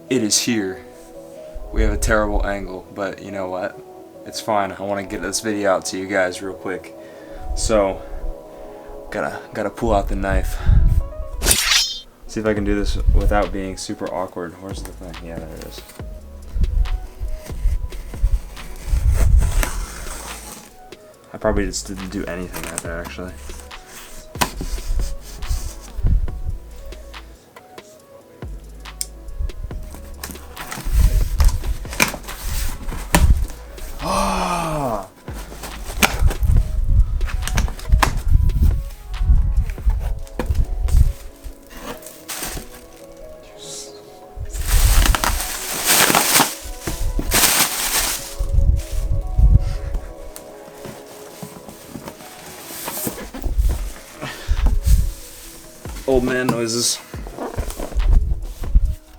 It is here. We have a terrible angle, but you know what? It's fine. I want to get this video out to you guys real quick. So, gotta pull out the knife. See if I can do this without being super awkward. Where's the thing? Yeah, there it is. I probably just didn't do anything right there, actually. Ah! Old man noises.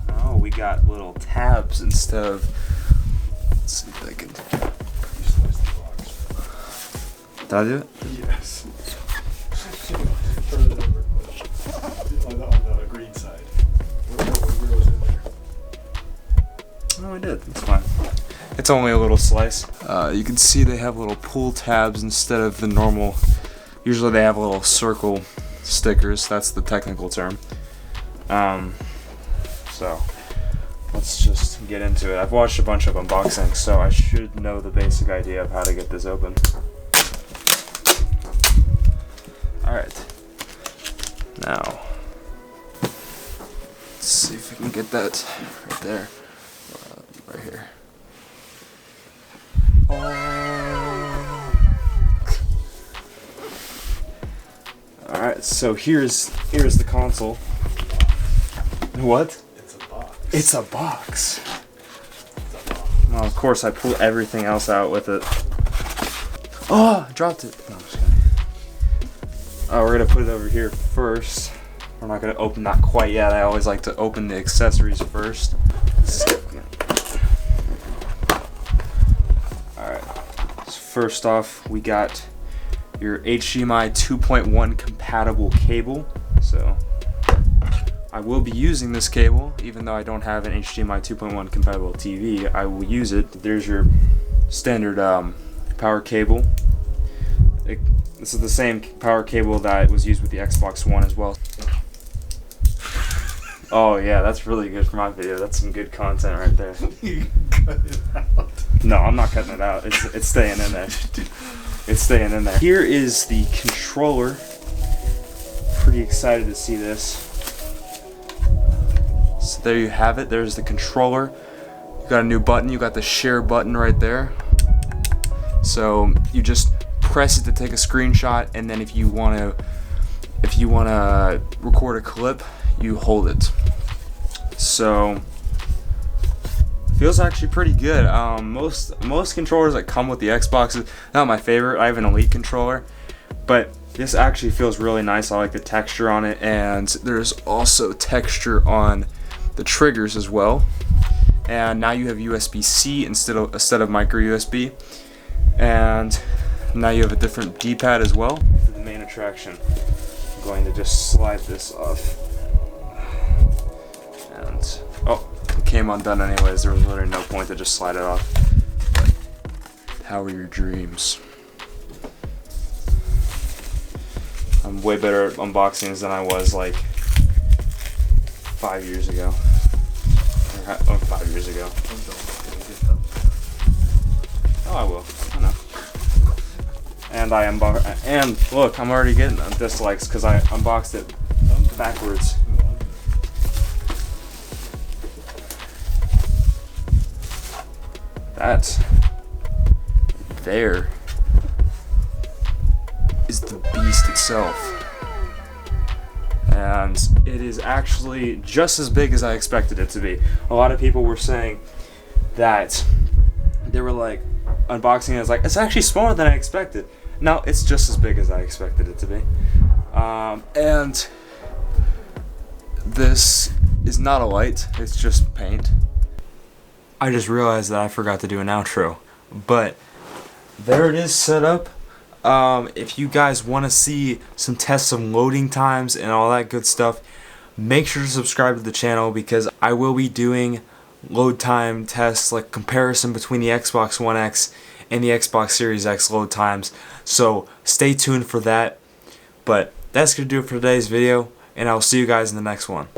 Oh, we got little tabs instead of. Let's see if I can. Did I do it? Yes. On the green side. Where was it there? Oh, I did. That's fine. It's only a little slice. You can see they have little pull tabs instead of the normal. Usually they have little circle stickers. That's the technical term. So let's just get into it. I've watched a bunch of unboxings, so I should know the basic idea of how to get this open. Alright. Now, let's see if we can get that right there. Right here. Alright, so here's the console. What? It's a box. It's a box. It's a box. Well, of course I pull everything else out with it. Oh, I dropped it. No, I'm just kidding. We're gonna put it over here first. We're not gonna open that quite yet. I always like to open the accessories first. Alright. So first off, we got your HDMI 2.1 compatible cable. So I will be using this cable, even though I don't have an HDMI 2.1 compatible TV. I will use it. There's your standard power cable. This is the same power cable that was used with the Xbox One as well. Oh yeah, that's really good for my video. That's some good content right there. You can cut it out. No, I'm not cutting it out. It's staying in there. It's staying in there. Here is the controller. Pretty excited to see this. So there you have it. There's the controller. You got a new button. You got the share button right there. So you just press it to take a screenshot, and then if you wanna record a clip, you hold it. So feels actually pretty good. Most controllers that come with the Xbox is not my favorite. I have an Elite controller, but this actually feels really nice. I like the texture on it, and there's also texture on the triggers as well. And now you have USB-C instead of micro USB, and now you have a different D-pad as well. For the main attraction, I'm going to just slide this off. And oh, it came undone anyways. There was literally no point to just slide it off. But how are your dreams? I'm way better at unboxings than I was like 5 years ago. 5 years ago. Oh, I will. I know. And look, I'm already getting dislikes because I unboxed it backwards. That there is the beast itself. And it is actually just as big as I expected it to be. A lot of people were saying that they were like unboxing it, like it's actually smaller than I expected. No, it's just as big as I expected it to be. And this is not a light, it's just paint. I just realized that I forgot to do an outro, but there it is set up. If you guys want to see some tests of loading times and all that good stuff, make sure to subscribe to the channel because I will be doing load time tests, like comparison between the Xbox One X and the Xbox Series X load times. So stay tuned for that. But that's going to do it for today's video, and I'll see you guys in the next one.